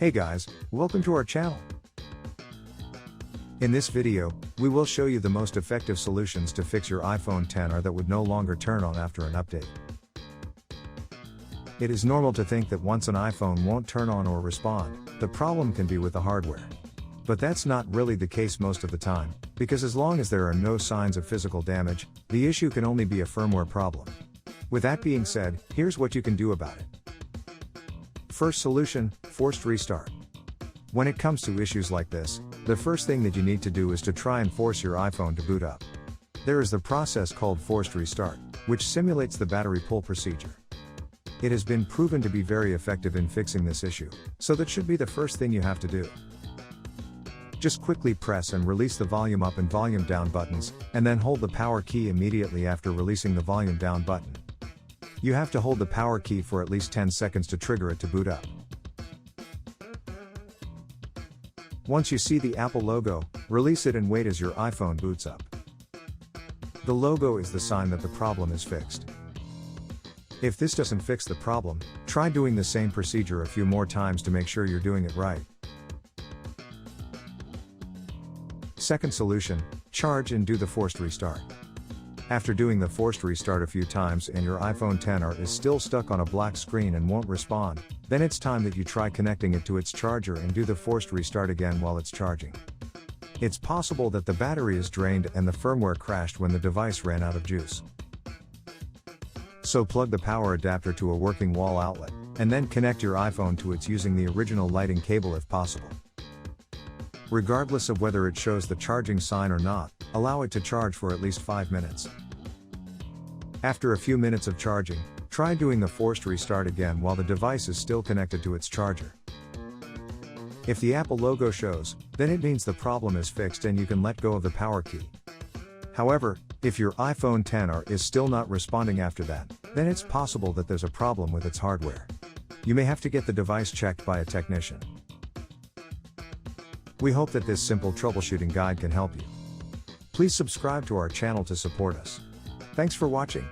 Hey guys, welcome to our channel. In this video, we will show you the most effective solutions to fix your iPhone XR that would no longer turn on after an update. It is normal to think that once an iPhone won't turn on or respond, the problem can be with the hardware. But that's not really the case most of the time, because as long as there are no signs of physical damage, the issue can only be a firmware problem. With that being said, here's what you can do about it. First solution, forced restart. When it comes to issues like this, the first thing that you need to do is to try and force your iPhone to boot up. There is the process called forced restart, which simulates the battery pull procedure. It has been proven to be very effective in fixing this issue, so that should be the first thing you have to do. Just quickly press and release the volume up and volume down buttons, and then hold the power key immediately after releasing the volume down button. You have to hold the power key for at least 10 seconds to trigger it to boot up. Once you see the Apple logo, release it and wait as your iPhone boots up. The logo is the sign that the problem is fixed. If this doesn't fix the problem, try doing the same procedure a few more times to make sure you're doing it right. Second solution, charge and do the forced restart. After doing the forced restart a few times and your iPhone XR is still stuck on a black screen and won't respond, then it's time that you try connecting it to its charger and do the forced restart again while it's charging. It's possible that the battery is drained and the firmware crashed when the device ran out of juice. So plug the power adapter to a working wall outlet, and then connect your iPhone to it using the original lighting cable if possible. Regardless of whether it shows the charging sign or not, allow it to charge for at least 5 minutes. After a few minutes of charging, try doing the forced restart again while the device is still connected to its charger. If the Apple logo shows, then it means the problem is fixed and you can let go of the power key. However, if your iPhone XR is still not responding after that, then it's possible that there's a problem with its hardware. You may have to get the device checked by a technician. We hope that this simple troubleshooting guide can help you. Please subscribe to our channel to support us. Thanks for watching.